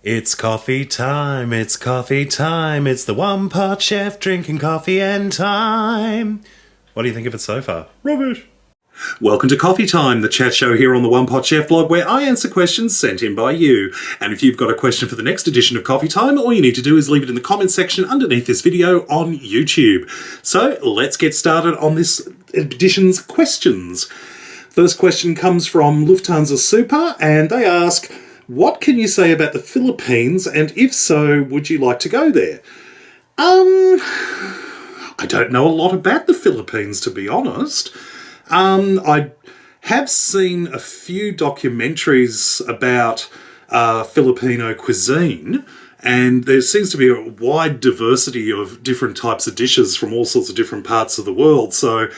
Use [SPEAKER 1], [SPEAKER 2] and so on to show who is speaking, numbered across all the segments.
[SPEAKER 1] It's coffee time, it's coffee time, it's the One Pot Chef drinking coffee and time. What do you think of it so far? Rubbish. Welcome to Coffee Time, the chat show here on the OnePotChefBlog where I answer questions sent in by you. And if you've got a question for the next edition of Coffee Time, all you need to do is leave it in the comments section underneath this video on YouTube. So let's get started on this edition's questions. First question comes from Lufthansa Super and they ask, what can you say about the Philippines, and if so, would you like to go there? I don't know a lot about the Philippines, to be honest. I have seen a few documentaries about Filipino cuisine, and there seems to be a wide diversity of different types of dishes from all sorts of different parts of the world, so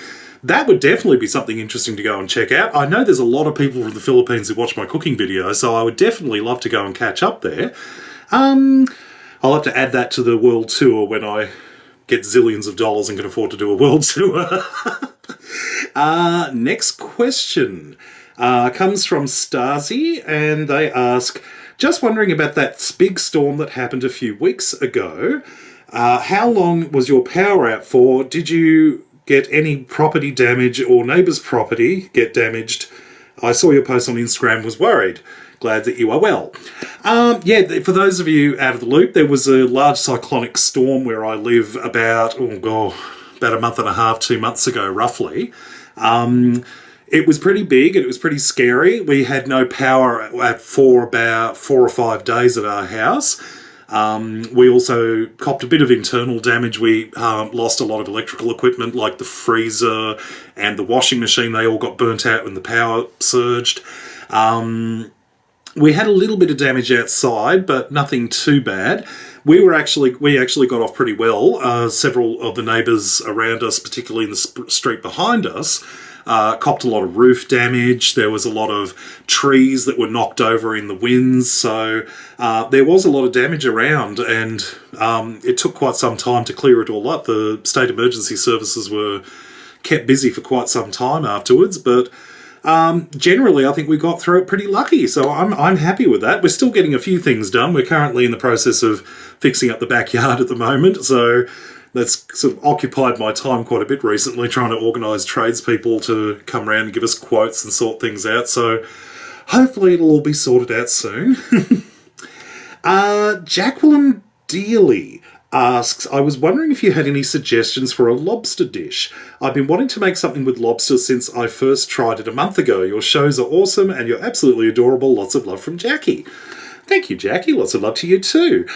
[SPEAKER 1] that would definitely be something interesting to go and check out. I know there's a lot of people from the Philippines who watch my cooking videos, so I would definitely love to go and catch up there. I'll have to add that to the world tour when I get zillions of dollars and can afford to do a world tour. Next question comes from Stasi, and they ask, just wondering about that big storm that happened a few weeks ago. How long was your power out for? Did you get any property damage or neighbour's property get damaged? I saw your post on Instagram, was worried. Glad that you are well. Yeah, for those of you out of the loop, there was a large cyclonic storm where I live about a month and a half, 2 months ago, roughly. It was pretty big and it was pretty scary. We had no power for about 4 or 5 days at our house. We also copped a bit of internal damage. We lost a lot of electrical equipment like the freezer and the washing machine. They all got burnt out when the power surged. We had a little bit of damage outside, but nothing too bad. We actually got off pretty well. Several of the neighbours around us, particularly in the street behind us, copped a lot of roof damage. There was a lot of trees that were knocked over in the winds, so there was a lot of damage around, and it took quite some time to clear it all up. The state emergency services were kept busy for quite some time afterwards, but generally I think we got through it pretty lucky, so I'm happy with that. We're still getting a few things done. We're currently in the process of fixing up the backyard at the moment, so that's sort of occupied my time quite a bit recently, trying to organise tradespeople to come around and give us quotes and sort things out, so hopefully it'll all be sorted out soon. Jacqueline Dealey asks, I was wondering if you had any suggestions for a lobster dish. I've been wanting to make something with lobster since I first tried it a month ago. Your shows are awesome and you're absolutely adorable. Lots of love from Jackie. Thank you, Jackie. Lots of love to you too.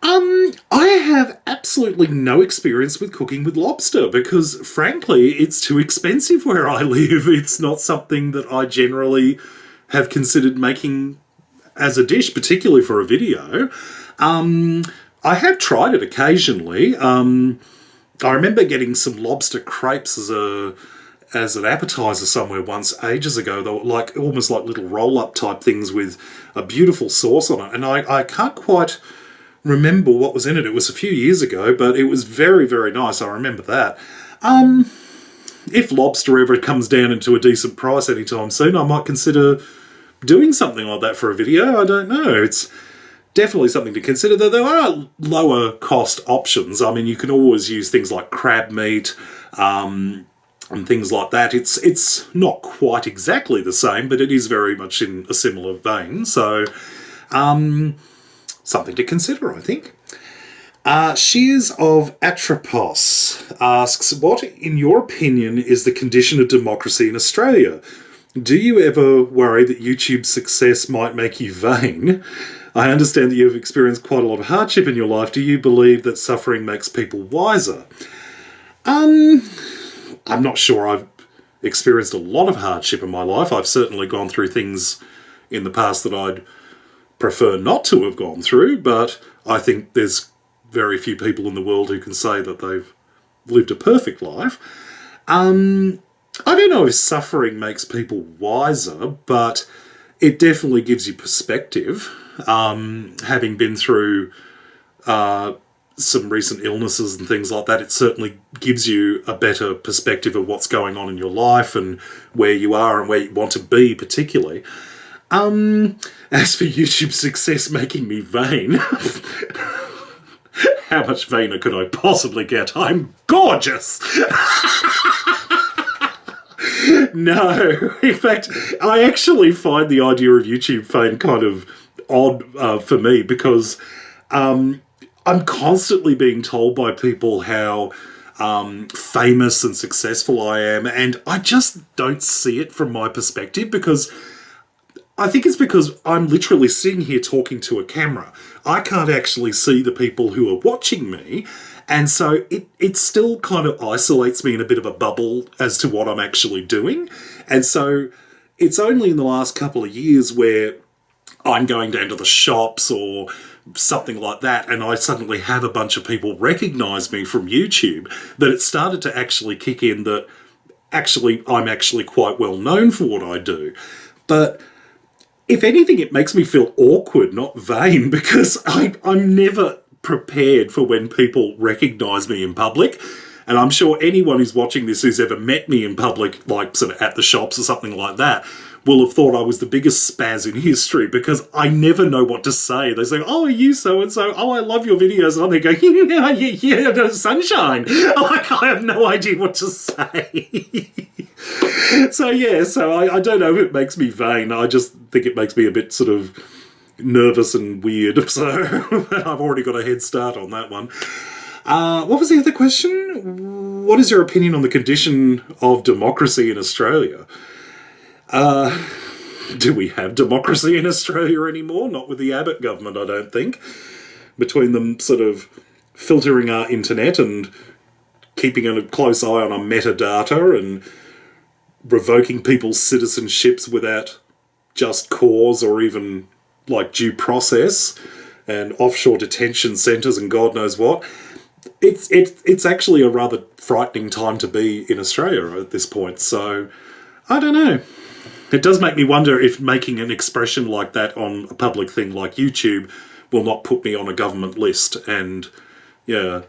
[SPEAKER 1] I have absolutely no experience with cooking with lobster because, frankly, it's too expensive where I live. It's not something that I generally have considered making as a dish, particularly for a video. I have tried it occasionally. I remember getting some lobster crepes as an appetizer somewhere once ages ago. They were almost like little roll-up type things with a beautiful sauce on it, and I can't quite remember what was in it. It was a few years ago, but it was very, very nice. I remember that. If lobster ever comes down into a decent price anytime soon, I might consider doing something like that for a video. I don't know. It's definitely something to consider, though there are lower cost options. I mean, you can always use things like crab meat and things like that. It's not quite exactly the same, but it is very much in a similar vein. So, something to consider, I think. Shears of Atropos asks, what, in your opinion, is the condition of democracy in Australia? Do you ever worry that YouTube's success might make you vain? I understand that you've experienced quite a lot of hardship in your life. Do you believe that suffering makes people wiser? I'm not sure I've experienced a lot of hardship in my life. I've certainly gone through things in the past that I'd prefer not to have gone through, but I think there's very few people in the world who can say that they've lived a perfect life. I don't know if suffering makes people wiser, but it definitely gives you perspective. Having been through some recent illnesses and things like that, it certainly gives you a better perspective of what's going on in your life and where you are and where you want to be particularly. As for YouTube success making me vain, how much vainer could I possibly get? I'm gorgeous! No, in fact, I actually find the idea of YouTube fame kind of odd for me because I'm constantly being told by people how famous and successful I am, and I just don't see it from my perspective because I think it's because I'm literally sitting here talking to a camera. I can't actually see the people who are watching me, and so it still kind of isolates me in a bit of a bubble as to what I'm actually doing. And so it's only in the last couple of years where I'm going down to the shops or something like that, and I suddenly have a bunch of people recognise me from YouTube, that it started to actually kick in that actually I'm actually quite well known for what I do. But if anything, it makes me feel awkward, not vain, because I'm never prepared for when people recognise me in public. And I'm sure anyone who's watching this who's ever met me in public, like sort of at the shops or something like that, will have thought I was the biggest spaz in history because I never know what to say. They say, "Oh, are you so-and-so? Oh, I love your videos." And I'm there going, yeah, sunshine. Like, I have no idea what to say. So I don't know if it makes me vain. I just think it makes me a bit sort of nervous and weird. So I've already got a head start on that one. What was the other question? What is your opinion on the condition of democracy in Australia? Do we have democracy in Australia anymore? Not with the Abbott government, I don't think. Between them sort of filtering our internet and keeping a close eye on our metadata and revoking people's citizenships without just cause or even like due process, and offshore detention centres and God knows what. It's actually a rather frightening time to be in Australia at this point. So I don't know. It does make me wonder if making an expression like that on a public thing like YouTube will not put me on a government list. And yeah,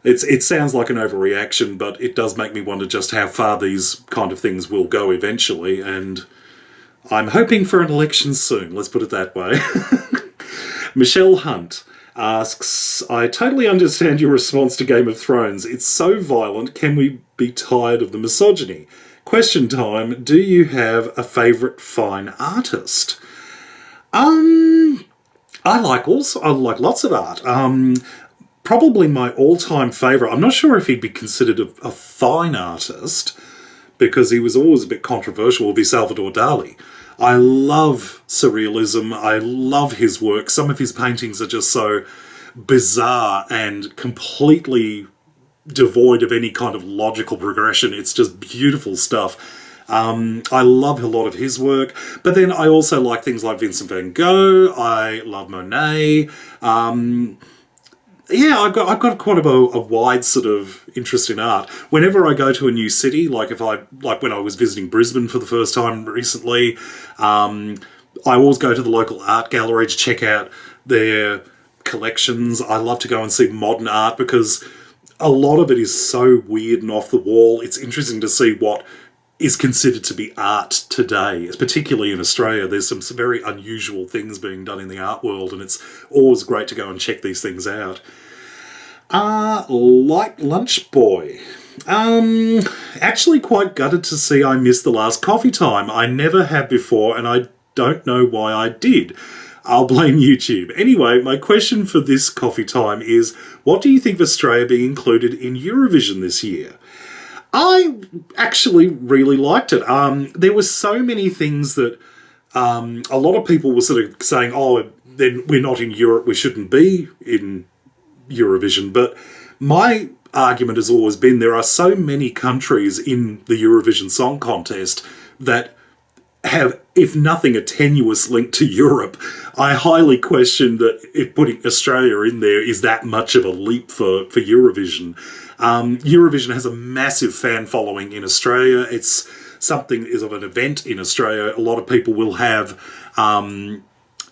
[SPEAKER 1] it sounds like an overreaction, but it does make me wonder just how far these kind of things will go eventually. And I'm hoping for an election soon, let's put it that way. Michelle Hunt asks, I totally understand your response to Game of Thrones. It's so violent, can we be tired of the misogyny? Question time, do you have a favourite fine artist? I like lots of art. Probably my all-time favourite, I'm not sure if he'd be considered a fine artist, because he was always a bit controversial, would be Salvador Dali. I love surrealism, I love his work. Some of his paintings are just so bizarre and completely devoid of any kind of logical progression. It's just beautiful stuff. I love a lot of his work, but then I also like things like Vincent van Gogh. I love Monet. I've got quite a wide sort of interest in art. Whenever I go to a new city, like when I was visiting Brisbane for the first time recently, I always go to the local art gallery to check out their collections. I love to go and see modern art because a lot of it is so weird and off the wall. It's interesting to see what is considered to be art today, particularly in Australia. There's some very unusual things being done in the art world, and it's always great to go and check these things out. Like Lunch Boy. Actually quite gutted to see I missed the last coffee time. I never have before, and I don't know why I did. I'll blame YouTube. Anyway, my question for this coffee time is, what do you think of Australia being included in Eurovision this year? I actually really liked it. There were so many things that a lot of people were sort of saying, oh, then we're not in Europe, we shouldn't be in Eurovision. But my argument has always been there are so many countries in the Eurovision Song Contest that have, if nothing, a tenuous link to Europe. I highly question that if putting Australia in there is that much of a leap for Eurovision. Eurovision has a massive fan following in Australia. It's something is of an event in Australia. A lot of people will have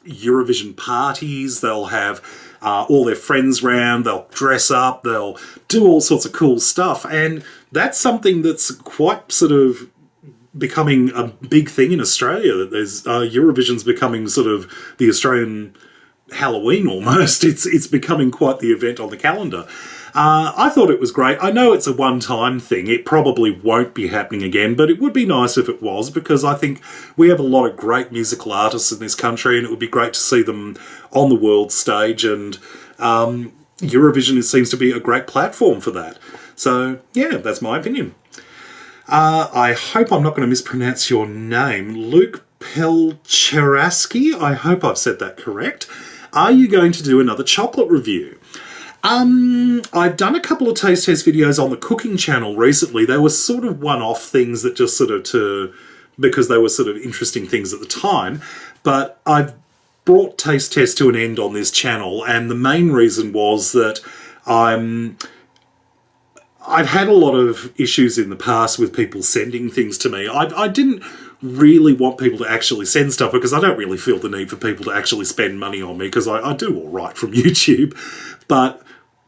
[SPEAKER 1] Eurovision parties. They'll have all their friends round. They'll dress up. They'll do all sorts of cool stuff. And that's something that's quite sort of becoming a big thing in Australia, that there's Eurovision's becoming sort of the Australian Halloween almost. It's becoming quite the event on the calendar. I thought it was great. I know it's a one-time thing. It probably won't be happening again, but it would be nice if it was, because I think we have a lot of great musical artists in this country, and it would be great to see them on the world stage, and Eurovision seems to be a great platform for that. So, yeah, that's my opinion. I hope I'm not going to mispronounce your name. Luke Pelcheraski, I hope I've said that correct. Are you going to do another chocolate review? I've done a couple of taste test videos on the cooking channel recently. They were sort of one-off things that just sort of because they were sort of interesting things at the time. But I've brought taste test to an end on this channel, and the main reason was that I've had a lot of issues in the past with people sending things to me. I didn't really want people to actually send stuff, because I don't really feel the need for people to actually spend money on me, because I do all right from YouTube. But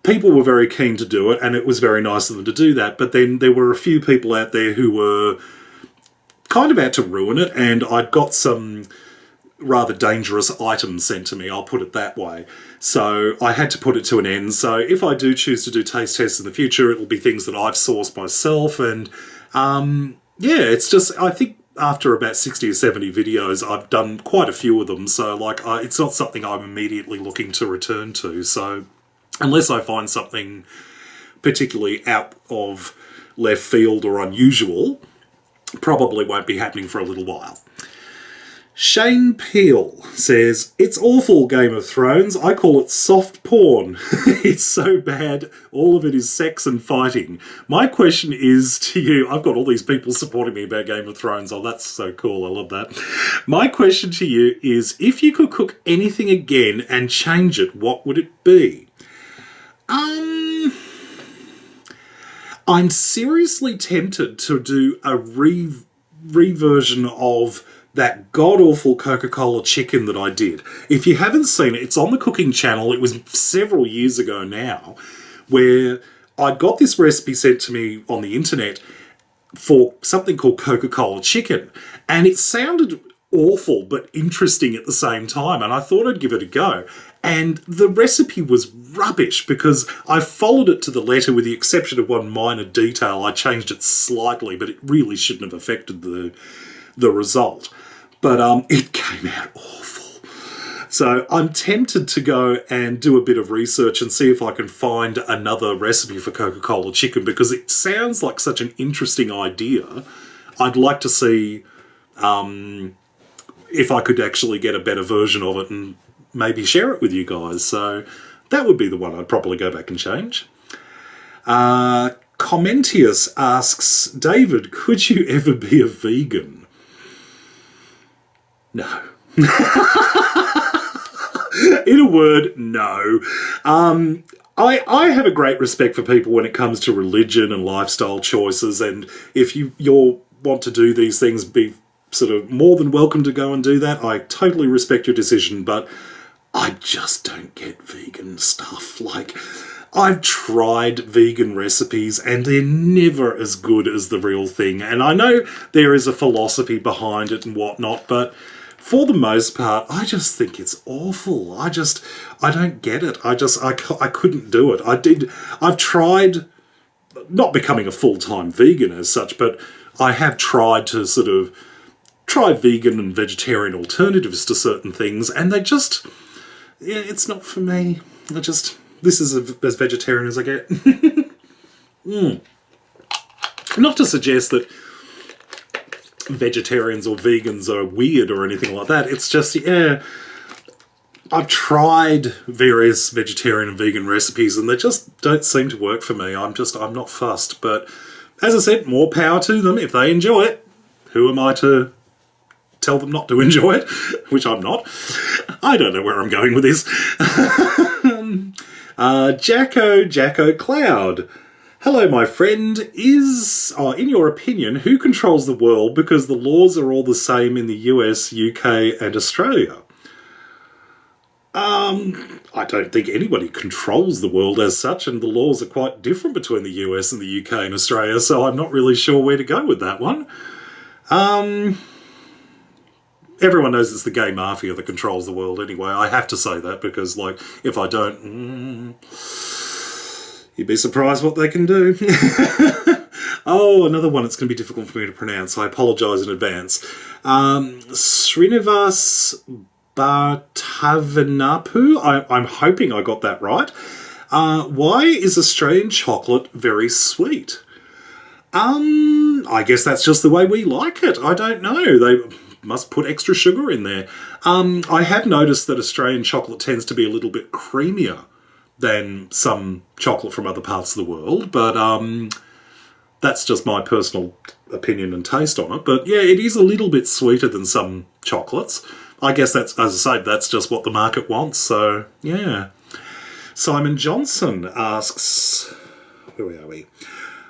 [SPEAKER 1] people were very keen to do it, and it was very nice of them to do that. But then there were a few people out there who were kind of out to ruin it, and I'd got some rather dangerous items sent to me, I'll put it that way. So I had to put it to an end. So if I do choose to do taste tests in the future, it'll be things that I've sourced myself. And yeah, it's just, I think after about 60 or 70 videos, I've done quite a few of them. So like, it's not something I'm immediately looking to return to. So unless I find something particularly out of left field or unusual, probably won't be happening for a little while. Shane Peel says, it's awful, Game of Thrones. I call it soft porn. It's so bad. All of it is sex and fighting. My question is to you, I've got all these people supporting me about Game of Thrones. Oh, that's so cool. I love that. My question to you is, if you could cook anything again and change it, what would it be? I'm seriously tempted to do a reversion of that god-awful Coca-Cola chicken that I did. If you haven't seen it, it's on the cooking channel. It was several years ago now, where I got this recipe sent to me on the internet for something called Coca-Cola chicken. And it sounded awful but interesting at the same time, and I thought I'd give it a go. And the recipe was rubbish, because I followed it to the letter with the exception of one minor detail. I changed it slightly, but it really shouldn't have affected the result. But it came out awful. So I'm tempted to go and do a bit of research and see if I can find another recipe for Coca-Cola chicken, because it sounds like such an interesting idea. I'd like to see if I could actually get a better version of it and maybe share it with you guys. So that would be the one I'd probably go back and change. Commentius asks, David, could you ever be a vegan? No. In a word, no. I have a great respect for people when it comes to religion and lifestyle choices, and if you want to do these things, be sort of more than welcome to go and do that. I totally respect your decision, but I just don't get vegan stuff. Like, I've tried vegan recipes and they're never as good as the real thing. And I know there is a philosophy behind it and whatnot, but for the most part, I just think it's awful. I don't get it. I couldn't do it. I've tried, not becoming a full-time vegan as such, but I have tried to sort of try vegan and vegetarian alternatives to certain things, and they just, yeah, it's not for me. This is as vegetarian as I get. Not to suggest that vegetarians or vegans are weird or anything like that. It's just, yeah, I've tried various vegetarian and vegan recipes and they just don't seem to work for me. I'm not fussed. But as I said, more power to them. If they enjoy it, who am I to tell them not to enjoy it? Which I'm not. I don't know where I'm going with this. Jacko Cloud. Hello, my friend. In your opinion, who controls the world, because the laws are all the same in the US, UK and Australia? I don't think anybody controls the world as such, and the laws are quite different between the US and the UK and Australia, so I'm not really sure where to go with that one. Everyone knows it's the gay mafia that controls the world anyway. I have to say that because, like, if I don't, you'd be surprised what they can do. Oh, another one that's going to be difficult for me to pronounce. I apologise in advance. Srinivas Bhattavanapu. I'm hoping I got that right. Why is Australian chocolate very sweet? I guess that's just the way we like it. I don't know. They must put extra sugar in there. I have noticed that Australian chocolate tends to be a little bit creamier than some chocolate from other parts of the world, but that's just my personal opinion and taste on it. But yeah, it is a little bit sweeter than some chocolates. I guess that's, as I say, that's just what the market wants, so yeah. Simon Johnson asks, where are we?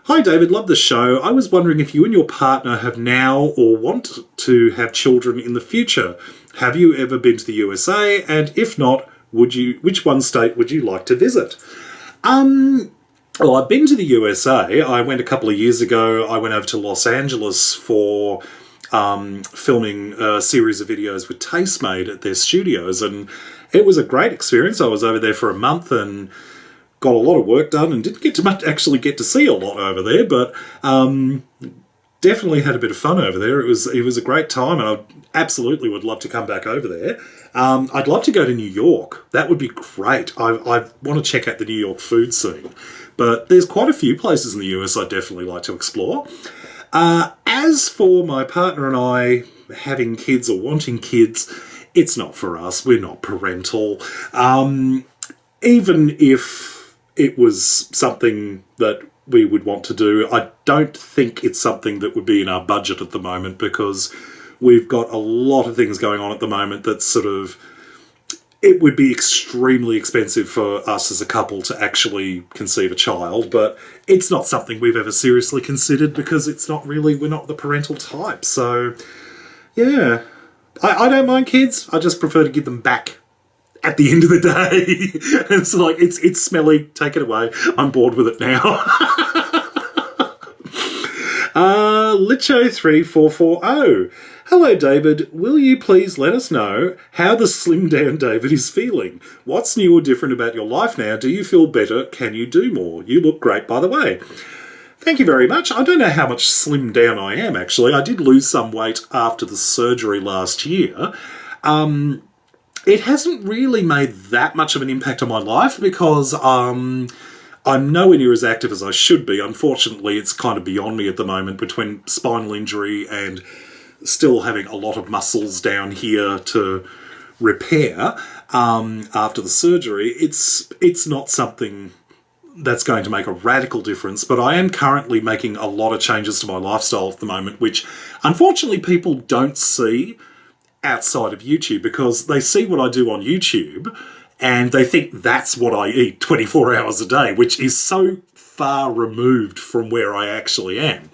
[SPEAKER 1] Hi David, love the show. I was wondering if you and your partner have now or want to have children in the future. Have you ever been to the USA? And if not, which one state would you like to visit? Well, I've been to the USA. I went a couple of years ago. I went over to Los Angeles for filming a series of videos with Tastemade at their studios, and it was a great experience. I was over there for a month and got a lot of work done and didn't get to actually get to see a lot over there, but definitely had a bit of fun over there. It was a great time, and I absolutely would love to come back over there. I'd love to go to New York. That would be great. I want to check out the New York food scene. But there's quite a few places in the US I'd definitely like to explore. As for my partner and I having kids or wanting kids, it's not for us. We're not parental. Even if it was something that we would want to do, I don't think it's something that would be in our budget at the moment, because we've got a lot of things going on at the moment that sort of, it would be extremely expensive for us as a couple to actually conceive a child, but it's not something we've ever seriously considered because it's not really, we're not the parental type. So, yeah. I don't mind kids. I just prefer to give them back at the end of the day. It's like, it's smelly, take it away. I'm bored with it now. Licho3440. Hello, David. Will you please let us know how the slimmed down David is feeling? What's new or different about your life now? Do you feel better? Can you do more? You look great, by the way. Thank you very much. I don't know how much slimmed down I am, actually. I did lose some weight after the surgery last year. It hasn't really made that much of an impact on my life because I'm nowhere near as active as I should be. Unfortunately, it's kind of beyond me at the moment, between spinal injury and still having a lot of muscles down here to repair after the surgery. It's not something that's going to make a radical difference, but I am currently making a lot of changes to my lifestyle at the moment, which unfortunately people don't see outside of YouTube, because they see what I do on YouTube and they think that's what I eat 24 hours a day, which is so far removed from where I actually am.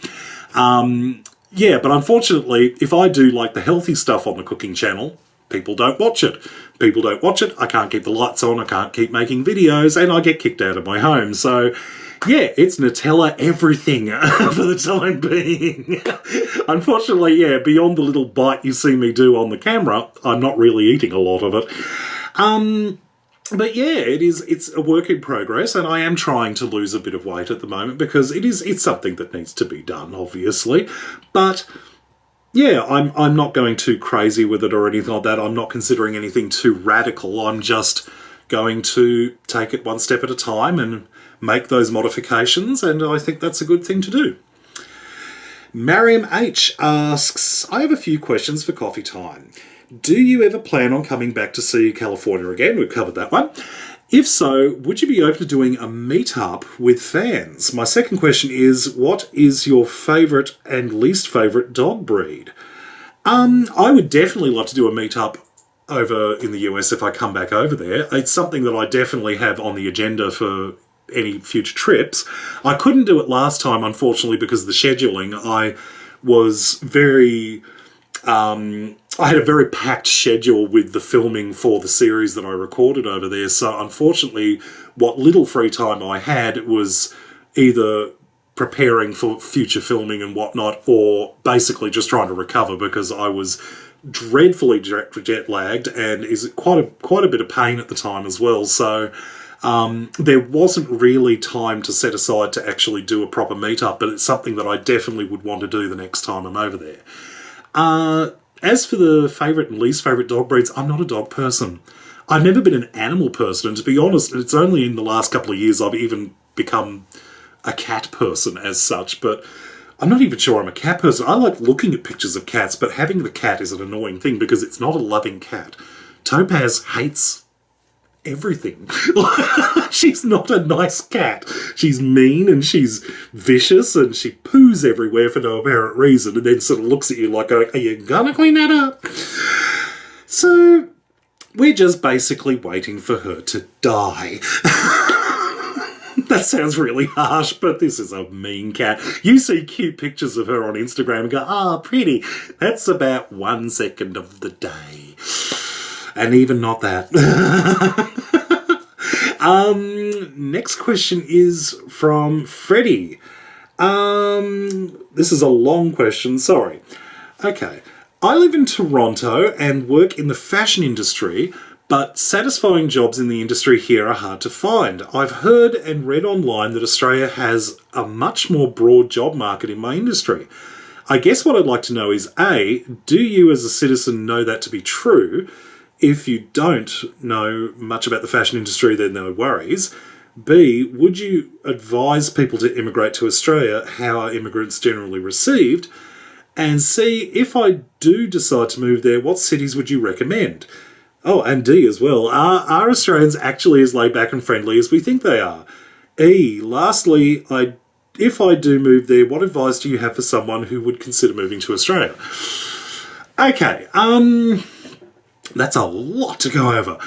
[SPEAKER 1] Yeah, but unfortunately, if I do like the healthy stuff on the cooking channel, people don't watch it. People don't watch it, I can't keep the lights on, I can't keep making videos, and I get kicked out of my home. So, yeah, it's Nutella everything for the time being. Unfortunately, yeah, beyond the little bite you see me do on the camera, I'm not really eating a lot of it. But yeah, it's a work in progress, and I am trying to lose a bit of weight at the moment because it's something that needs to be done, obviously. But yeah, I'm not going too crazy with it or anything like that. I'm not considering anything too radical. I'm just going to take it one step at a time and make those modifications, and I think that's a good thing to do. Mariam H asks, I have a few questions for coffee time. Do you ever plan on coming back to see California again? We've covered that one. If so, would you be open to doing a meet-up with fans? My second question is, what is your favourite and least favourite dog breed? I would definitely love to do a meet-up over in the US if I come back over there. It's something that I definitely have on the agenda for any future trips. I couldn't do it last time, unfortunately, because of the scheduling. I had a very packed schedule with the filming for the series that I recorded over there. So unfortunately, what little free time I had was either preparing for future filming and whatnot, or basically just trying to recover because I was dreadfully jet lagged and is quite a bit of pain at the time as well. So there wasn't really time to set aside to actually do a proper meetup, but it's something that I definitely would want to do the next time I'm over there. As for the favourite and least favourite dog breeds, I'm not a dog person. I've never been an animal person, and to be honest, it's only in the last couple of years I've even become a cat person as such, but I'm not even sure I'm a cat person. I like looking at pictures of cats, but having the cat is an annoying thing because it's not a loving cat. Topaz hates everything. She's not a nice cat. She's mean and she's vicious and she poos everywhere for no apparent reason and then sort of looks at you like, are you gonna clean that up? So we're just basically waiting for her to die. That sounds really harsh, but this is a mean cat. You see cute pictures of her on Instagram and go, oh, pretty. That's about 1 second of the day. And even not that. Next question is from Freddie. This is a long question, sorry. Okay. I live in Toronto and work in the fashion industry, but satisfying jobs in the industry here are hard to find. I've heard and read online that Australia has a much more broad job market in my industry. I guess what I'd like to know is, A, do you as a citizen know that to be true? If you don't know much about the fashion industry, then no worries. B, would you advise people to immigrate to Australia? How are immigrants generally received? And C, if I do decide to move there, what cities would you recommend? Oh, and D as well. Are Australians actually as laid back and friendly as we think they are? E, lastly, if I do move there, what advice do you have for someone who would consider moving to Australia? Okay, that's a lot to go over.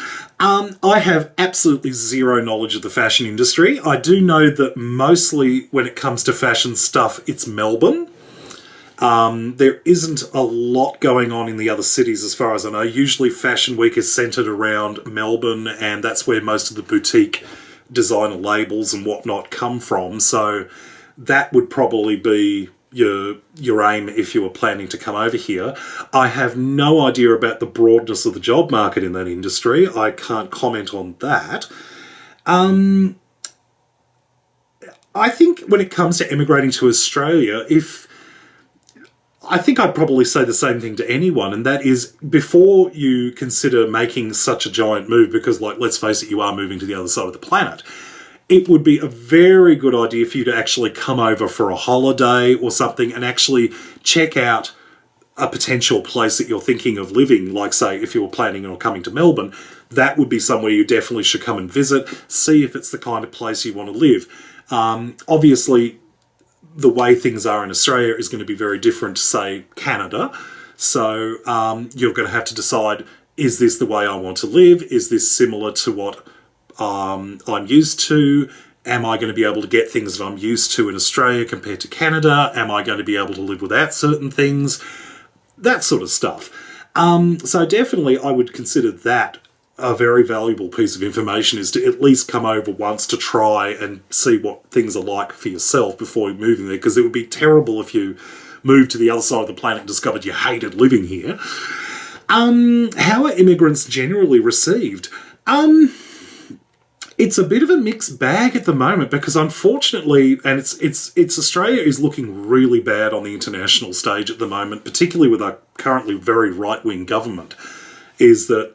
[SPEAKER 1] I have absolutely zero knowledge of the fashion industry. I do know that mostly when it comes to fashion stuff, it's Melbourne. There isn't a lot going on in the other cities as far as I know. Usually Fashion Week is centred around Melbourne, and that's where most of the boutique designer labels and whatnot come from. So that would probably be your aim if you were planning to come over here. I have no idea about the broadness of the job market in that industry. I can't comment on that. I think when it comes to immigrating to Australia, I think I'd probably say the same thing to anyone, and that is before you consider making such a giant move, because, like, let's face it, you are moving to the other side of the planet, it would be a very good idea for you to actually come over for a holiday or something and actually check out a potential place that you're thinking of living. Like, say, if you were planning on coming to Melbourne, that would be somewhere you definitely should come and visit, see if it's the kind of place you want to live. Obviously, the way things are in Australia is going to be very different to, say, Canada. So you're going to have to decide, is this the way I want to live? Is this similar to what I'm used to? Am I going to be able to get things that I'm used to in Australia compared to Canada? Am I going to be able to live without certain things? That sort of stuff. So definitely I would consider that a very valuable piece of information, is to at least come over once to try and see what things are like for yourself before moving there, because it would be terrible if you moved to the other side of the planet and discovered you hated living here. How are immigrants generally received? It's a bit of a mixed bag at the moment, because unfortunately, and it's Australia is looking really bad on the international stage at the moment, particularly with our currently very right-wing government, is that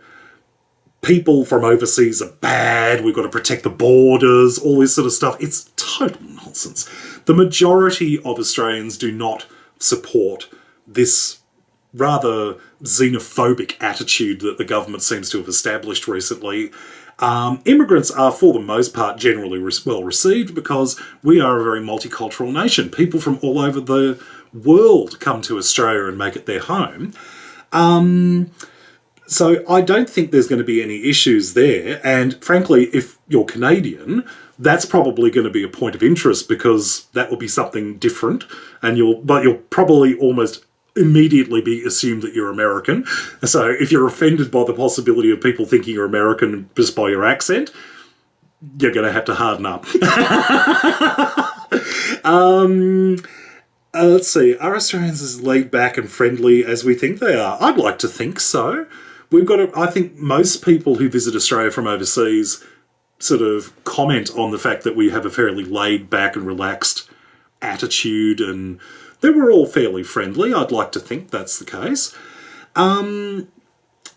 [SPEAKER 1] people from overseas are bad, we've got to protect the borders, all this sort of stuff. It's total nonsense. The majority of Australians do not support this rather xenophobic attitude that the government seems to have established recently. Immigrants are, for the most part, generally well received because we are a very multicultural nation. People from all over the world come to Australia and make it their home. So I don't think there's going to be any issues there. And frankly, if you're Canadian, that's probably going to be a point of interest, because that will be something different. And you'll probably almost immediately be assumed that you're American. So if you're offended by the possibility of people thinking you're American just by your accent, you're going to have to harden up. Let's see. Are Australians as laid back and friendly as we think they are? I'd like to think so. I think most people who visit Australia from overseas sort of comment on the fact that we have a fairly laid back and relaxed attitude, and that we're all fairly friendly. I'd like to think that's the case.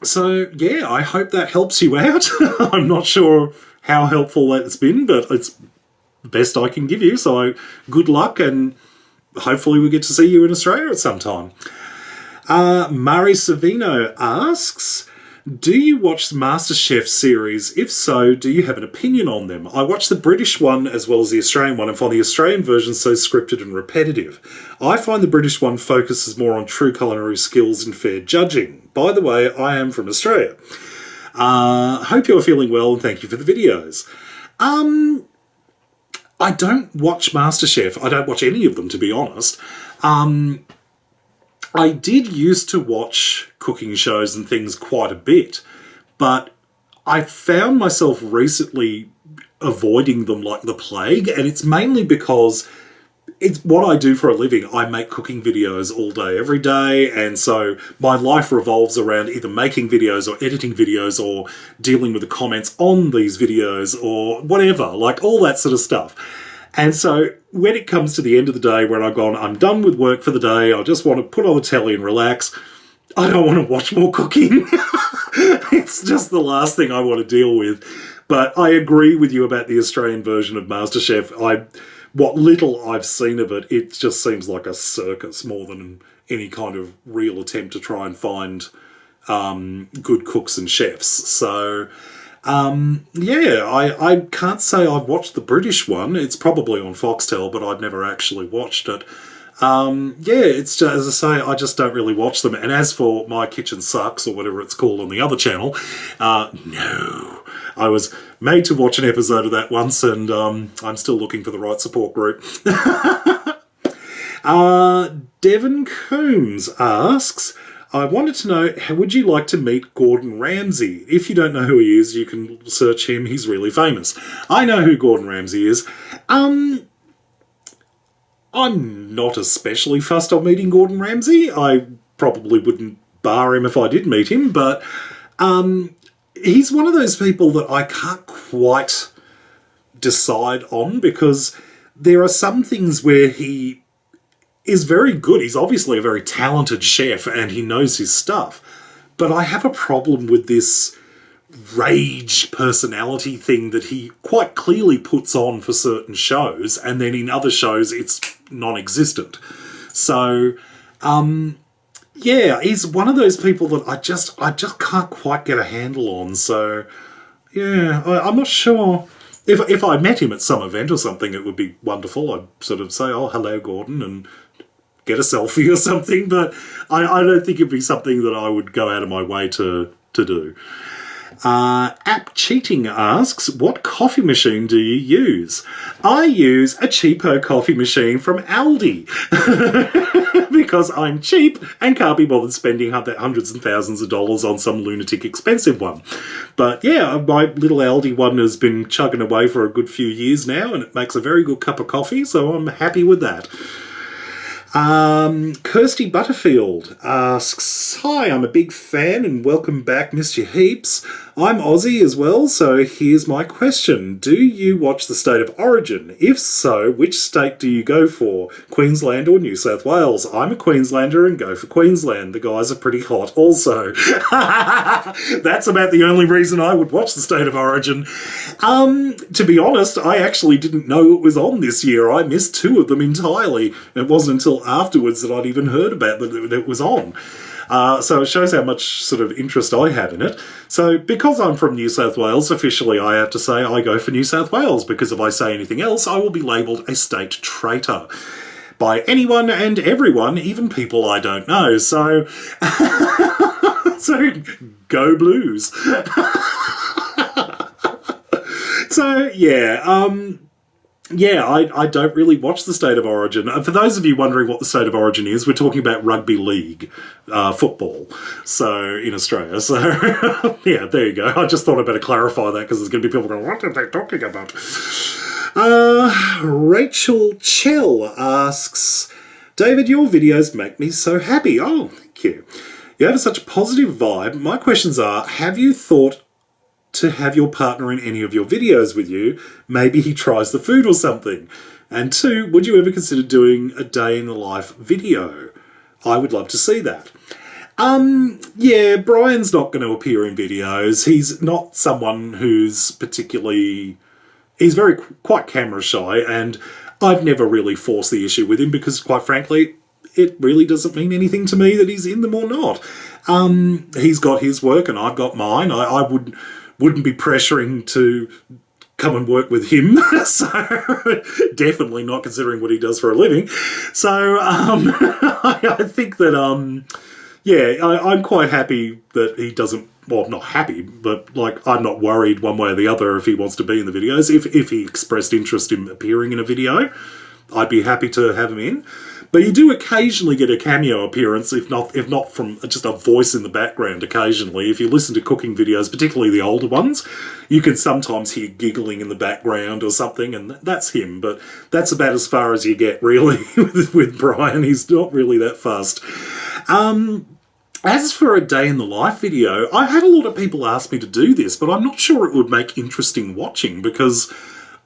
[SPEAKER 1] So, yeah, I hope that helps you out. I'm not sure how helpful that's been, but it's the best I can give you. So, good luck, and hopefully we get to see you in Australia at some time. Mari Savino asks, do you watch the MasterChef series? If so, do you have an opinion on them? I watched the British one as well as the Australian one and find the Australian version so scripted and repetitive. I find the British one focuses more on true culinary skills and fair judging. By the way, I am from Australia. Hope you're feeling well and thank you for the videos. I don't watch MasterChef. I don't watch any of them, to be honest. I did used to watch cooking shows and things quite a bit, but I found myself recently avoiding them like the plague, and it's mainly because it's what I do for a living. I make cooking videos all day, every day, and so my life revolves around either making videos or editing videos or dealing with the comments on these videos or whatever, like all that sort of stuff. And so when it comes to the end of the day, when I've gone, I'm done with work for the day, I just want to put on the telly and relax, I don't want to watch more cooking. It's just the last thing I want to deal with. But I agree with you about the Australian version of MasterChef. What little I've seen of it, it just seems like a circus more than any kind of real attempt to try and find good cooks and chefs. So, yeah, I can't say I've watched the British one. It's probably on Foxtel, but I've never actually watched it. Yeah, it's just, as I say, I just don't really watch them. And as for My Kitchen Sucks, or whatever it's called on the other channel, no. I was made to watch an episode of that once, and I'm still looking for the right support group. Devon Coombs asks, I wanted to know, would you like to meet Gordon Ramsay? If you don't know who he is, you can search him. He's really famous. I know who Gordon Ramsay is. I'm not especially fussed on meeting Gordon Ramsay. I probably wouldn't bar him if I did meet him, but he's one of those people that I can't quite decide on, because there are some things where he is very good. He's obviously a very talented chef and he knows his stuff. But I have a problem with this rage personality thing that he quite clearly puts on for certain shows, and then in other shows it's non-existent. So, yeah, he's one of those people that I just can't quite get a handle on. So, yeah, I'm not sure. If I met him at some event or something, it would be wonderful. I'd sort of say, oh, hello, Gordon, and get a selfie or something, but I don't think it'd be something that I would go out of my way to do. App Cheating asks, what coffee machine do you use? I use a cheapo coffee machine from Aldi because I'm cheap and can't be bothered spending hundreds and thousands of dollars on some lunatic expensive one. But yeah, my little Aldi one has been chugging away for a good few years now, and it makes a very good cup of coffee, so I'm happy with that. Kirsty Butterfield asks, hi, I'm a big fan and welcome back, missed you heaps. I'm Aussie as well, so here's my question. Do you watch The State of Origin? If so, which state do you go for? Queensland or New South Wales? I'm a Queenslander and go for Queensland. The guys are pretty hot also. That's about the only reason I would watch The State of Origin. To be honest, I actually didn't know it was on this year. I missed two of them entirely. It wasn't until afterwards that I'd even heard about that it was on. So it shows how much sort of interest I have in it. So because I'm from New South Wales, officially I have to say I go for New South Wales, because if I say anything else, I will be labelled a state traitor by anyone and everyone, even people I don't know. So, so go Blues. So yeah, yeah, I don't really watch The State of Origin. For those of you wondering what The State of Origin is, we're talking about rugby league football, so in Australia. So, yeah, there you go. I just thought I'd better clarify that, because there's going to be people going, what are they talking about? Rachel Chell asks, David, your videos make me so happy. Oh, thank you. You have such a positive vibe. My questions are, have you thought to have your partner in any of your videos with you? Maybe he tries the food or something. And 2, would you ever consider doing a day in the life video? I would love to see that. Yeah, Brian's not going to appear in videos. He's not someone who's particularly... He's quite camera shy, and I've never really forced the issue with him because, quite frankly, it really doesn't mean anything to me that he's in them or not. He's got his work and I've got mine. I wouldn't be pressuring to come and work with him, so definitely not considering what he does for a living. So I think that, yeah, I'm quite happy that he doesn't, well, not happy, but like I'm not worried one way or the other if he wants to be in the videos. If he expressed interest in appearing in a video, I'd be happy to have him in. But you do occasionally get a cameo appearance, if not from just a voice in the background occasionally. If you listen to cooking videos, particularly the older ones, you can sometimes hear giggling in the background or something, and that's him. But that's about as far as you get, really, with Brian. He's not really that fussed. As for a day in the life video, I've had a lot of people ask me to do this, but I'm not sure it would make interesting watching because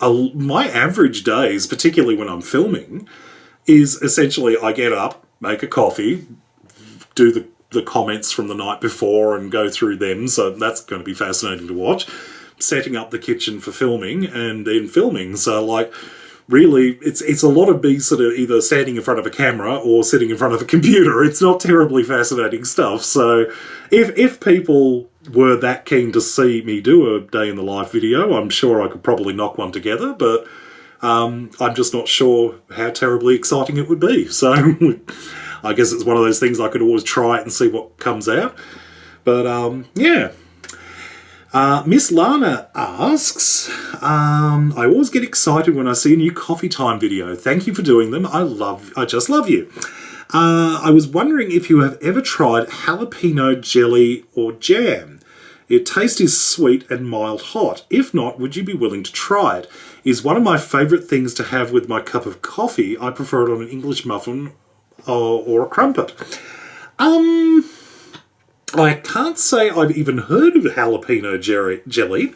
[SPEAKER 1] my average days, particularly when I'm filming, is essentially I get up, make a coffee, do the comments from the night before and go through them, so that's going to be fascinating to watch, setting up the kitchen for filming and then filming. So, like, really, it's a lot of me sort of either standing in front of a camera or sitting in front of a computer. It's not terribly fascinating stuff. So if people were that keen to see me do a day in the life video, I'm sure I could probably knock one together, but I'm just not sure how terribly exciting it would be. So I guess it's one of those things I could always try it and see what comes out. But yeah. Miss Lana asks, I always get excited when I see a new coffee time video. Thank you for doing them. I just love you. I was wondering if you have ever tried jalapeno jelly or jam. It taste is sweet and mild hot. If not, would you be willing to try it? It's one of my favourite things to have with my cup of coffee. I prefer it on an English muffin or a crumpet. I can't say I've even heard of jalapeno jelly.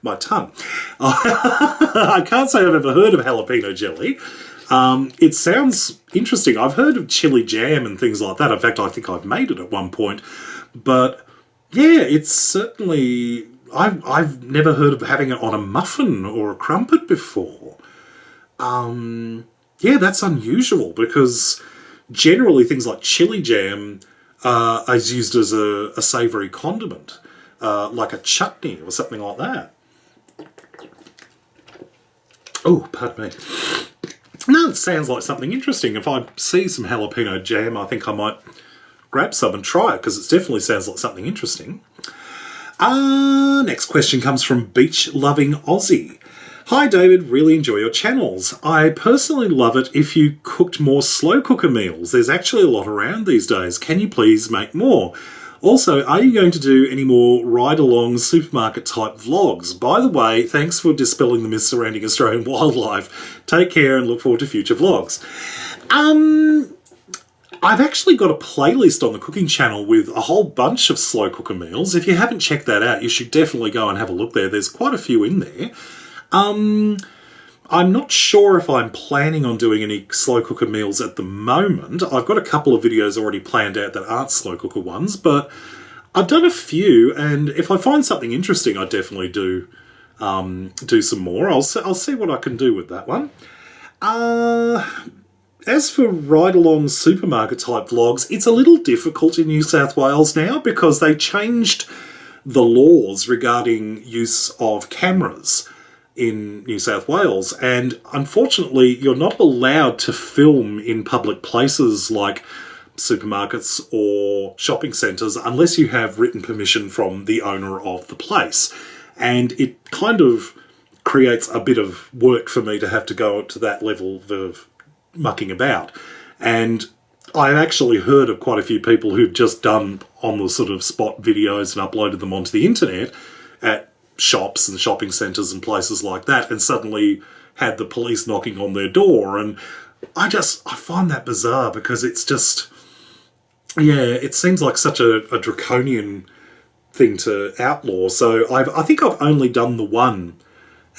[SPEAKER 1] My tongue. I can't say I've ever heard of jalapeno jelly. It sounds interesting. I've heard of chili jam and things like that. In fact, I think I've made it at one point. But yeah, it's certainly... I've never heard of having it on a muffin or a crumpet before. Yeah, that's unusual because generally things like chili jam is used as a savoury condiment, like a chutney or something like that. Oh, pardon me. No, it sounds like something interesting. If I see some jalapeno jam, I think I might grab some and try it because it definitely sounds like something interesting. Next question comes from Beach Loving Aussie. Hi David, really enjoy your channels. I personally love it if you cooked more slow cooker meals. There's actually a lot around these days. Can you please make more? Also, are you going to do any more ride-along supermarket type vlogs? By the way, thanks for dispelling the myths surrounding Australian wildlife. Take care and look forward to future vlogs. I've actually got a playlist on the cooking channel with a whole bunch of slow cooker meals. If you haven't checked that out, you should definitely go and have a look there. There's quite a few in there. I'm not sure if I'm planning on doing any slow cooker meals at the moment. I've got a couple of videos already planned out that aren't slow cooker ones, but I've done a few, and if I find something interesting, I definitely do some more. I'll see what I can do with that one. As for ride-along supermarket type vlogs, it's a little difficult in New South Wales now because they changed the laws regarding use of cameras in New South Wales, and unfortunately you're not allowed to film in public places like supermarkets or shopping centres unless you have written permission from the owner of the place. And it kind of creates a bit of work for me to have to go to that level of mucking about. And I've actually heard of quite a few people who've just done on the sort of spot videos and uploaded them onto the internet at shops and shopping centres and places like that, and suddenly had the police knocking on their door. And I find that bizarre, because it's just, it seems like such a draconian thing to outlaw. So I think I've only done the one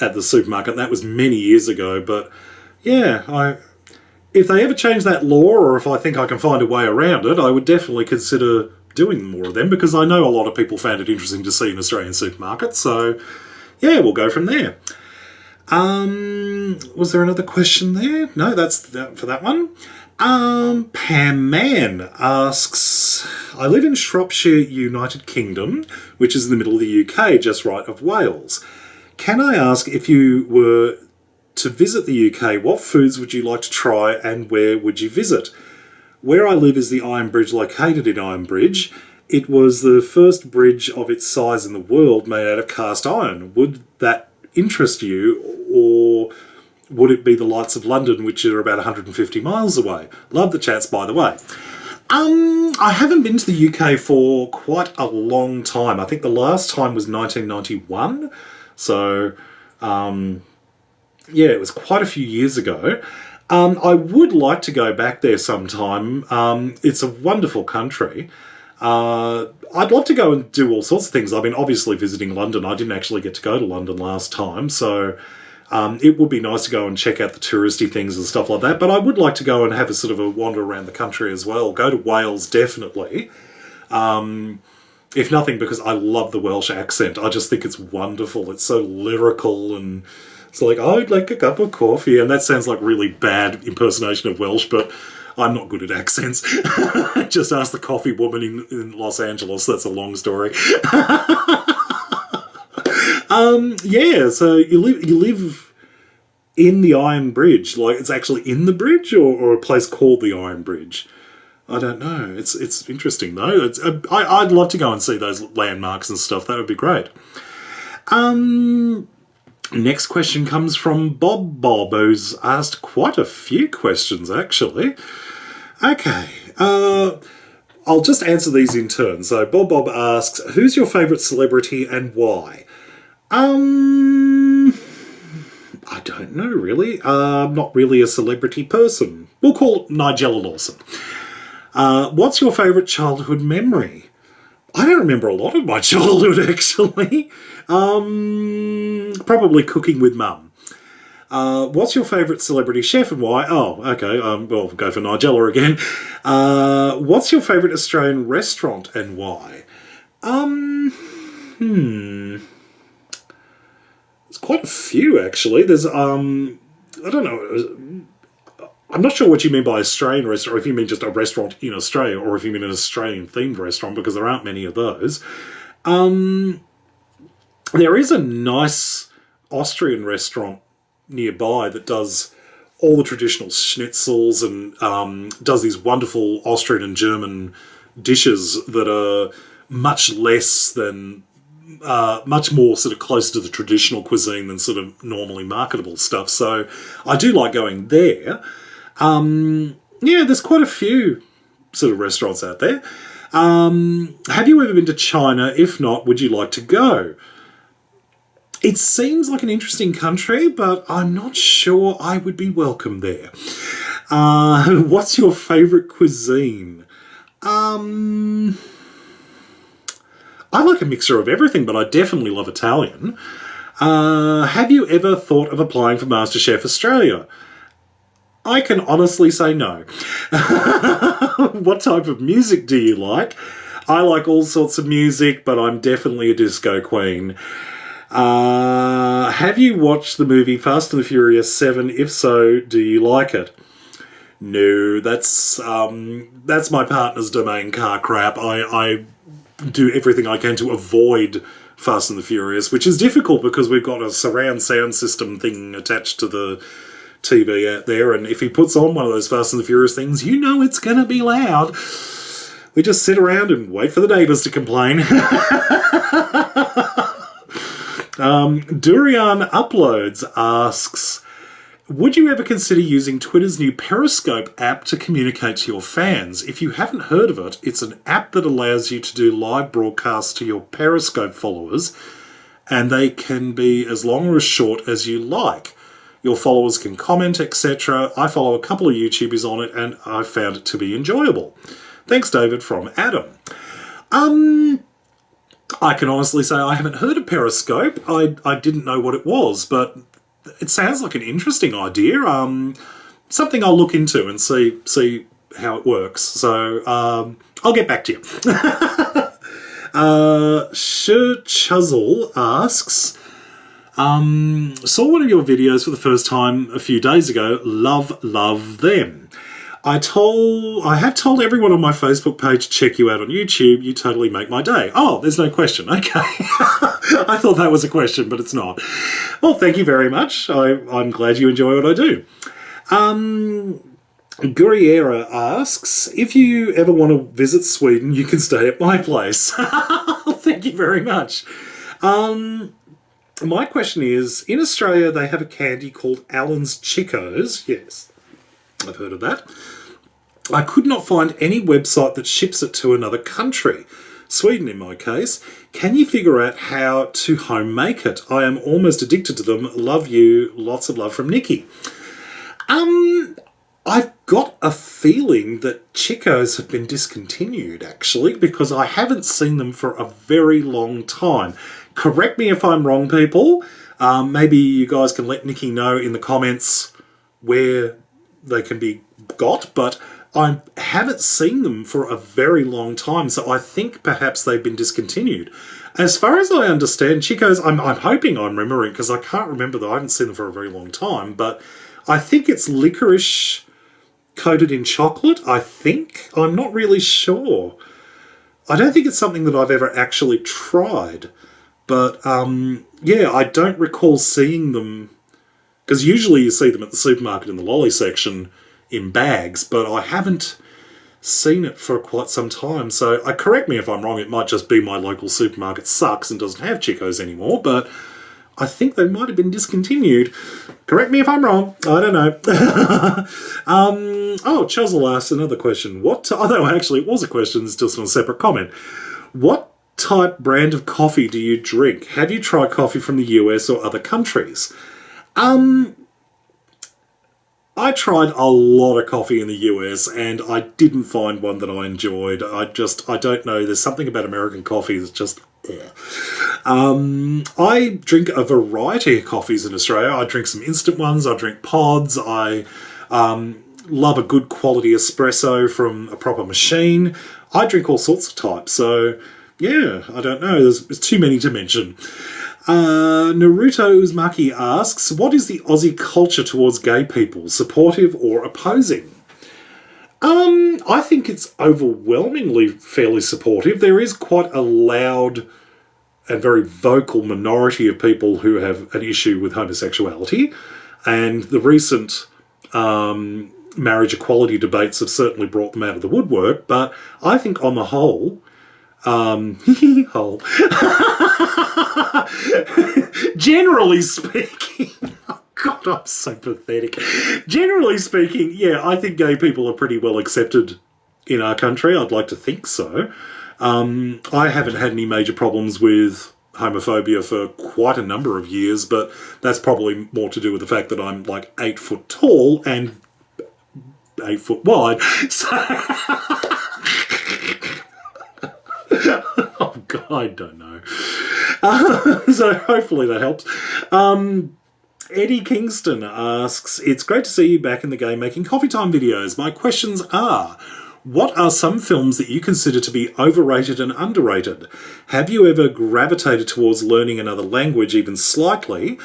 [SPEAKER 1] at the supermarket, and that was many years ago. But yeah, if they ever change that law, or if I think I can find a way around it, I would definitely consider doing more of them, because I know a lot of people found it interesting to see in Australian supermarkets. So yeah, we'll go from there. Was there another question there? No, that's that for that one. Pam Man asks, I live in Shropshire, United Kingdom, which is in the middle of the UK, just right of Wales. Can I ask, if you were to visit the UK, what foods would you like to try, and where would you visit? Where I live is the Iron Bridge, located in Iron Bridge. It was the first bridge of its size in the world made out of cast iron. Would that interest you, or would it be the lights of London, which are about 150 miles away? Love the chats, by the way. I haven't been to the UK for quite a long time. I think the last time was 1991. So, it was quite a few years ago. I would like to go back there sometime. It's a wonderful country. I'd love to go and do all sorts of things. I mean, obviously visiting London. I didn't actually get to go to London last time, so it would be nice to go and check out the touristy things and stuff like that. But I would like to go and have a sort of a wander around the country as well. Go to Wales, definitely. If nothing, because I love the Welsh accent. I just think it's wonderful. It's so lyrical, and it's like, I'd like a cup of coffee. And that sounds like really bad impersonation of Welsh, but I'm not good at accents. Just ask the coffee woman in Los Angeles. That's a long story. So you live in the Iron Bridge. Like, it's actually in the bridge, or a place called the Iron Bridge? I don't know. It's interesting, though. I'd love to go and see those landmarks and stuff. That would be great. Next question comes from Bob, who's asked quite a few questions, actually. Okay. I'll just answer these in turn. So Bob asks, who's your favourite celebrity and why? I don't know, really. I'm not really a celebrity person. We'll call it Nigella Lawson. What's your favourite childhood memory? I don't remember a lot of my childhood, actually. Probably cooking with Mum. What's your favourite celebrity chef and why? Oh, okay. Well, go for Nigella again. What's your favourite Australian restaurant and why? There's quite a few, actually. There's, I don't know. I'm not sure what you mean by Australian restaurant, or if you mean just a restaurant in Australia, or if you mean an Australian-themed restaurant, because there aren't many of those. There is a nice Austrian restaurant nearby that does all the traditional schnitzels and does these wonderful Austrian and German dishes that are much less than, much more sort of close to the traditional cuisine than sort of normally marketable stuff. So I do like going there. There's quite a few sort of restaurants out there. Have you ever been to China? If not, would you like to go? It seems like an interesting country, but I'm not sure I would be welcome there. What's your favourite cuisine? I like a mixture of everything, but I definitely love Italian. Have you ever thought of applying for MasterChef Australia? I can honestly say no. What type of music do you like? I like all sorts of music, but I'm definitely a disco queen. Have you watched the movie Fast and the Furious 7? If so, do you like it? No, that's my partner's domain, car crap. I do everything I can to avoid Fast and the Furious, which is difficult because we've got a surround sound system thing attached to the TV out there, and if he puts on one of those Fast and the Furious things, you know it's going to be loud. We just sit around and wait for the neighbours to complain. Durian Uploads asks, would you ever consider using Twitter's new Periscope app to communicate to your fans? If you haven't heard of it, it's an app that allows you to do live broadcasts to your Periscope followers and they can be as long or as short as you like. Your followers can comment, etc. I follow a couple of YouTubers on it, and I found it to be enjoyable. Thanks, David, from Adam. I can honestly say I haven't heard of Periscope. I didn't know what it was, but it sounds like an interesting idea. Something I'll look into and see how it works. So I'll get back to you. Chuzzle asks, saw one of your videos for the first time a few days ago. Love them. I have told everyone on my Facebook page to check you out on YouTube. You totally make my day. Oh, there's no question. Okay. I thought that was a question, but it's not. Well, thank you very much. I'm glad you enjoy what I do. Guriera asks, if you ever want to visit Sweden, you can stay at my place. Thank you very much. My question is, in Australia, they have a candy called Allen's Chicos. Yes, I've heard of that. I could not find any website that ships it to another country. Sweden, in my case. Can you figure out how to home make it? I am almost addicted to them. Love you. Lots of love from Nikki. I've got a feeling that Chicos have been discontinued, actually, because I haven't seen them for a very long time. Correct me if I'm wrong, people. Maybe you guys can let Nikki know in the comments where they can be got, but I haven't seen them for a very long time, so I think perhaps they've been discontinued. As far as I understand, Chicos, I'm hoping I'm remembering, because I can't remember that I haven't seen them for a very long time, but I think it's licorice coated in chocolate, I think. I'm not really sure. I don't think it's something that I've ever actually tried. But, yeah, I don't recall seeing them, because usually you see them at the supermarket in the lolly section in bags, but I haven't seen it for quite some time. So, correct me if I'm wrong, it might just be my local supermarket sucks and doesn't have Chicos anymore, but I think they might have been discontinued. Correct me if I'm wrong. I don't know. Chuzzle asked another question. Although actually it was a question, it's just on a separate comment. What type brand of coffee do you drink? Have you tried coffee from the US or other countries? I tried a lot of coffee in the US and I didn't find one that I enjoyed. I don't know. There's something about American coffee that's just... I drink a variety of coffees in Australia. I drink some instant ones. I drink pods. I love a good quality espresso from a proper machine. I drink all sorts of types. So, yeah, I don't know. There's too many to mention. Naruto Uzumaki asks, what is the Aussie culture towards gay people? Supportive or opposing? I think it's overwhelmingly fairly supportive. There is quite a loud and very vocal minority of people who have an issue with homosexuality, and the recent marriage equality debates have certainly brought them out of the woodwork, but I think on the whole, generally speaking, God, I'm so pathetic. Generally speaking, yeah, I think gay people are pretty well accepted in our country. I'd like to think so. I haven't had any major problems with homophobia for quite a number of years, but that's probably more to do with the fact that I'm like 8 foot tall and 8 foot wide. So... oh, God, I don't know. So hopefully that helps. Eddie Kingston asks, it's great to see you back in the game making coffee time videos. My questions are, what are some films that you consider to be overrated and underrated? Have you ever gravitated towards learning another language even slightly?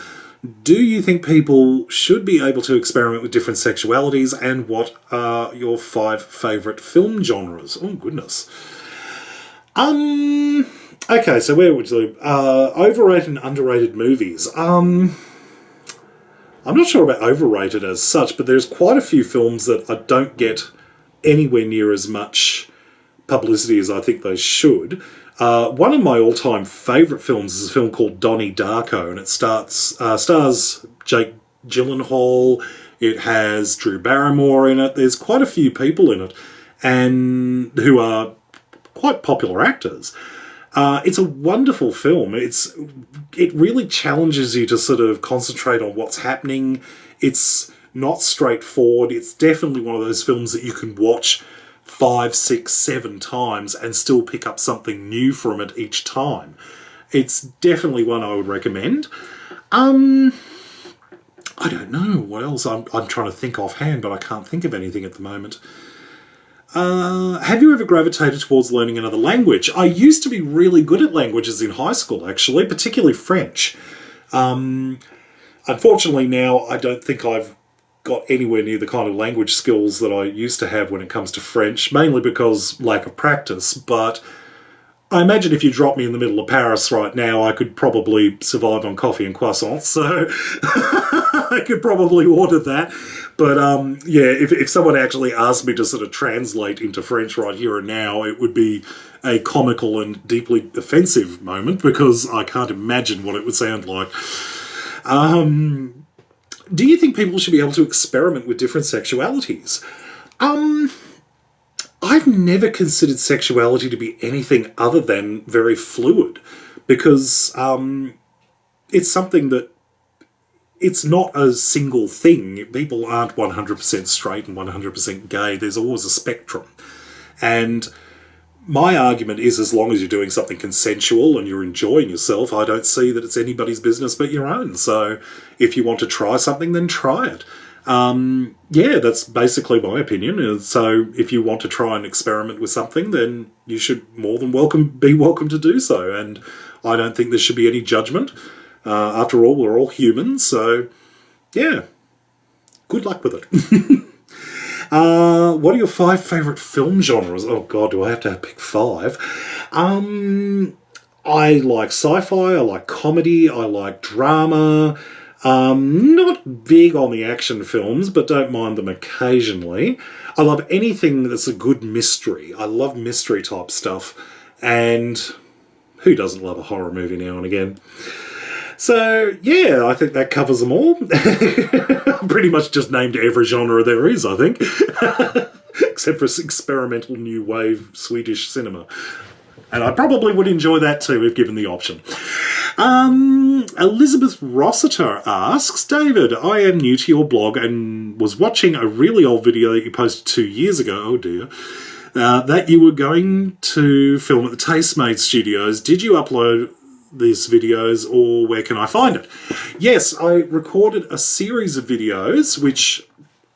[SPEAKER 1] Do you think people should be able to experiment with different sexualities? And what are your 5 favourite film genres? Oh, goodness. Okay, so where would you... overrated and underrated movies. I'm not sure about overrated as such, but there's quite a few films that I don't get anywhere near as much publicity as I think they should. One of my all-time favourite films is a film called Donnie Darko, and it stars Jake Gyllenhaal. It has Drew Barrymore in it. There's quite a few people in it, and who are quite popular actors. It's a wonderful film. It really challenges you to sort of concentrate on what's happening. It's not straightforward. It's definitely one of those films that you can watch 5, 6, 7 times and still pick up something new from it each time. It's definitely one I would recommend. I don't know what else. I'm trying to think offhand, but I can't think of anything at the moment. Have you ever gravitated towards learning another language? I used to be really good at languages in high school, actually, particularly French. Unfortunately now, I don't think I've got anywhere near the kind of language skills that I used to have when it comes to French, mainly because lack of practice, but I imagine if you drop me in the middle of Paris right now, I could probably survive on coffee and croissants, so I could probably order that. But yeah, if someone actually asked me to sort of translate into French right here and now, it would be a comical and deeply offensive moment, because I can't imagine what it would sound like. Do you think people should be able to experiment with different sexualities? I've never considered sexuality to be anything other than very fluid, because it's something that it's not a single thing. People aren't 100% straight and 100% gay. There's always a spectrum. And my argument is, as long as you're doing something consensual and you're enjoying yourself, I don't see that it's anybody's business but your own. So if you want to try something, then try it. Yeah, that's basically my opinion. So if you want to try and experiment with something, then you should more than be welcome to do so. And I don't think there should be any judgment. After all, we're all humans. So yeah, good luck with it. What are your 5 favourite film genres? Oh God, do I have to pick 5? I like sci-fi, I like comedy, I like drama. Not big on the action films, but don't mind them occasionally. I love anything that's a good mystery. I love mystery type stuff. And who doesn't love a horror movie now and again? So, yeah, I think that covers them all. Pretty much just named every genre there is, I think. Except for experimental new wave Swedish cinema. And I probably would enjoy that too if given the option. Elizabeth Rossiter asks, David, I am new to your blog and was watching a really old video that you posted 2 years ago, oh dear, that you were going to film at the Tastemade Studios. Did you upload these videos, or where can I find it? Yes, I recorded a series of videos which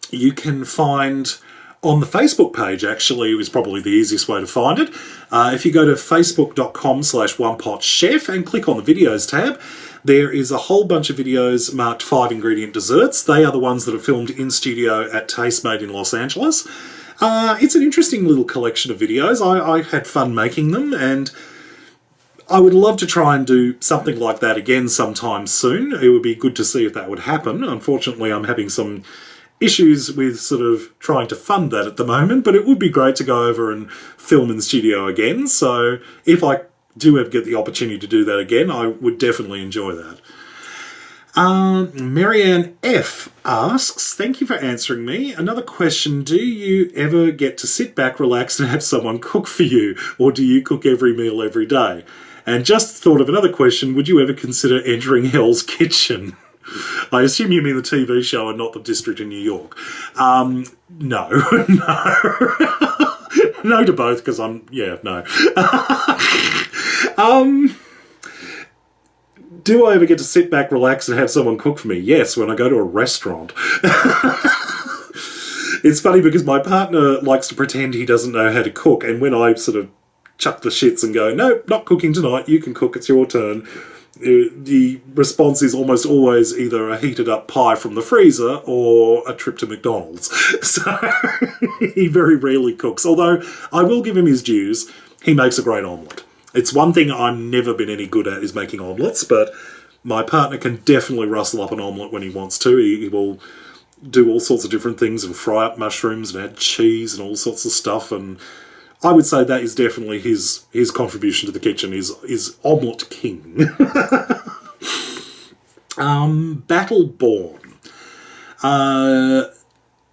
[SPEAKER 1] you can find on the Facebook page. Actually, it was probably the easiest way to find it. If you go to facebook.com/OnePotChef and click on the videos tab, there is a whole bunch of videos marked 5 ingredient desserts. They are the ones that are filmed in studio at Tastemade in Los Angeles. It's an interesting little collection of videos. I had fun making them, and I would love to try and do something like that again sometime soon. It would be good to see if that would happen. Unfortunately, I'm having some issues with sort of trying to fund that at the moment, but it would be great to go over and film in the studio again. So if I do ever get the opportunity to do that again, I would definitely enjoy that. Marianne F. asks, thank you for answering me. Another question, do you ever get to sit back, relax and have someone cook for you, or do you cook every meal every day? And just thought of another question, would you ever consider entering Hell's Kitchen? I assume you mean the TV show and not the district in New York. No. No. No to both, because no. Do I ever get to sit back, relax, and have someone cook for me? Yes, when I go to a restaurant. It's funny because my partner likes to pretend he doesn't know how to cook, and when I sort of chuck the shits and go, no, not cooking tonight, you can cook, it's your turn, the response is almost always either a heated up pie from the freezer or a trip to McDonald's. So he very rarely cooks, although I will give him his dues, he makes a great omelette. It's one thing I've never been any good at is making omelettes, but my partner can definitely rustle up an omelette when he wants to. He will do all sorts of different things and fry up mushrooms and add cheese and all sorts of stuff, and I would say that is definitely his contribution to the kitchen is omelette king. Battleborn.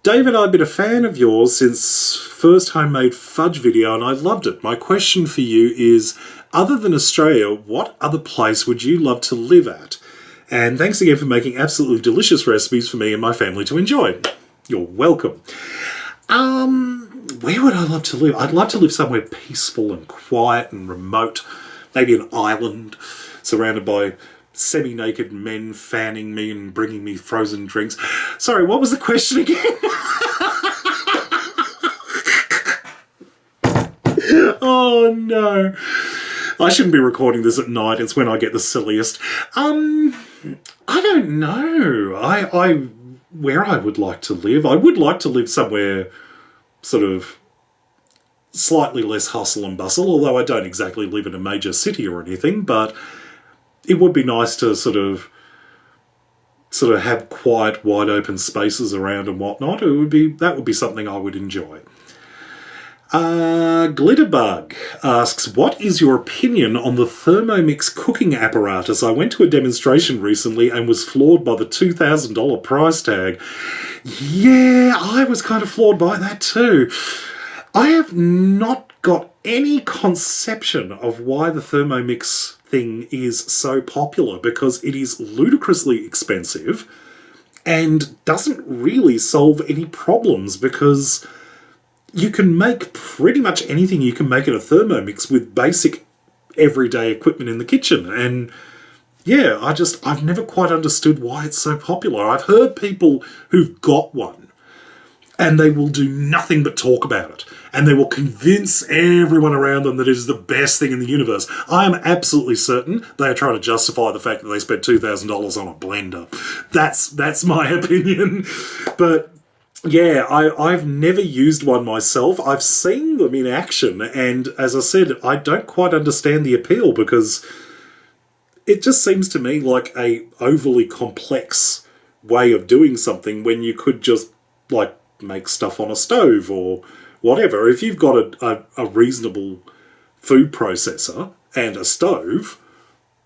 [SPEAKER 1] David, I've been a fan of yours since first homemade fudge video and I loved it. My question for you is, other than Australia, what other place would you love to live at? And thanks again for making absolutely delicious recipes for me and my family to enjoy. You're welcome. Where would I love to live? I'd love to live somewhere peaceful and quiet and remote. Maybe an island surrounded by semi-naked men fanning me and bringing me frozen drinks. Sorry, what was the question again? Oh no. I shouldn't be recording this at night. It's when I get the silliest. I don't know. Where I would like to live. I would like to live somewhere sort of slightly less hustle and bustle, although I don't exactly live in a major city or anything, but it would be nice to sort of have quiet, wide open spaces around and whatnot. That would be something I would enjoy. Glitterbug asks, what is your opinion on the Thermomix cooking apparatus? I went to a demonstration recently and was floored by the $2,000 price tag. Yeah, I was kind of floored by that too. I have not got any conception of why the Thermomix thing is so popular, because it is ludicrously expensive and doesn't really solve any problems, because you can make pretty much anything you can make in a Thermomix with basic everyday equipment in the kitchen. And yeah, I've never quite understood why it's so popular. I've heard people who've got one and they will do nothing but talk about it. And they will convince everyone around them that it is the best thing in the universe. I am absolutely certain they are trying to justify the fact that they spent $2,000 on a blender. That's my opinion. But yeah, I've never used one myself. I've seen them in action, and as I said, I don't quite understand the appeal, because it just seems to me like a overly complex way of doing something when you could just, like, make stuff on a stove or whatever. If you've got a reasonable food processor and a stove,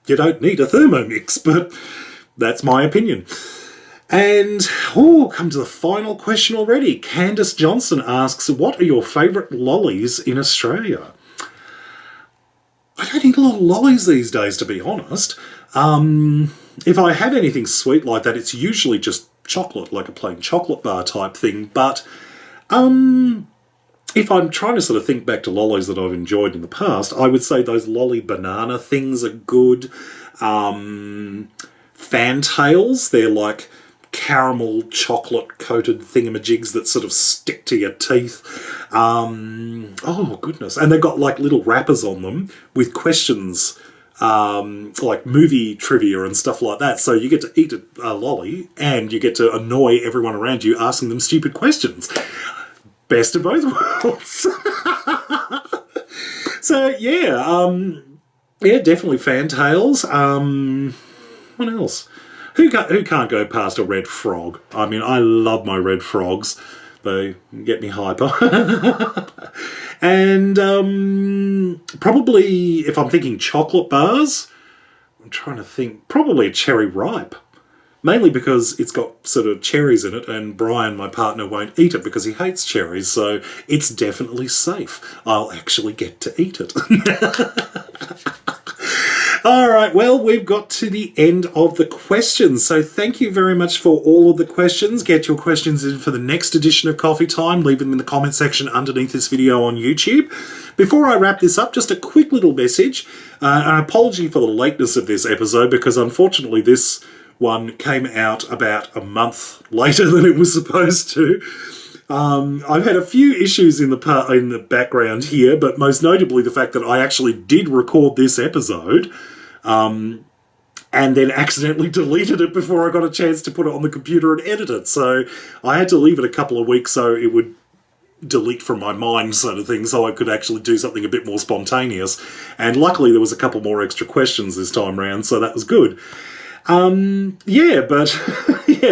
[SPEAKER 1] you don't need a Thermomix, but that's my opinion. And, come to the final question already. Candace Johnson asks, what are your favourite lollies in Australia? I don't eat a lot of lollies these days, to be honest. If I have anything sweet like that, it's usually just chocolate, like a plain chocolate bar type thing. But if I'm trying to sort of think back to lollies that I've enjoyed in the past, I would say those lolly banana things are good. Fantails, they're like caramel chocolate coated thingamajigs that sort of stick to your teeth. Oh goodness. And they've got like little wrappers on them with questions, like movie trivia and stuff like that. So you get to eat a lolly and you get to annoy everyone around you asking them stupid questions. Best of both worlds. So yeah, definitely fantails. What else? Who can't go past a red frog? I mean, I love my red frogs. They get me hyper. And probably, if I'm thinking chocolate bars, I'm trying to think, probably a cherry ripe. Mainly because it's got sort of cherries in it, and Brian, my partner, won't eat it because he hates cherries, so it's definitely safe. I'll actually get to eat it. All right, well, we've got to the end of the questions. So thank you very much for all of the questions. Get your questions in for the next edition of Coffee Time. Leave them in the comment section underneath this video on YouTube. Before I wrap this up, just a quick little message. An apology for the lateness of this episode, because unfortunately this one came out about a month later than it was supposed to. I've had a few issues in the background here, but most notably the fact that I actually did record this episode, and then accidentally deleted it before I got a chance to put it on the computer and edit it. So I had to leave it a couple of weeks so it would delete from my mind, sort of thing, so I could actually do something a bit more spontaneous. And luckily there was a couple more extra questions this time around, so that was good.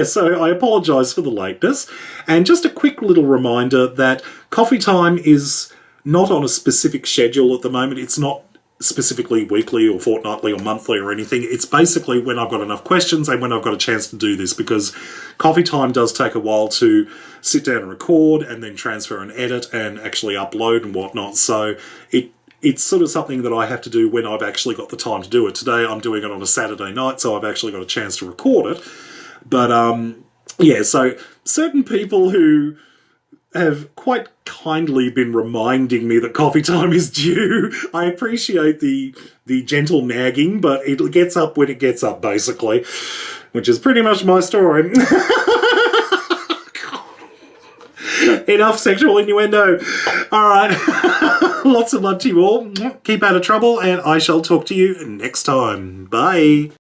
[SPEAKER 1] So I apologise for the lateness. And just a quick little reminder that Coffee Time is not on a specific schedule at the moment. It's not specifically weekly or fortnightly or monthly or anything. It's basically when I've got enough questions and when I've got a chance to do this, because coffee time does take a while to sit down and record and then transfer and edit and actually upload and whatnot. So it's sort of something that I have to do when I've actually got the time to do it. Today I'm doing it on a Saturday night, so I've actually got a chance to record it. But yeah, so certain people who have quite kindly been reminding me that coffee time is due. I appreciate the gentle nagging, but it gets up when it gets up, basically, which is pretty much my story. Enough sexual innuendo. All right. Lots of love to you all. Keep out of trouble, and I shall talk to you next time. Bye.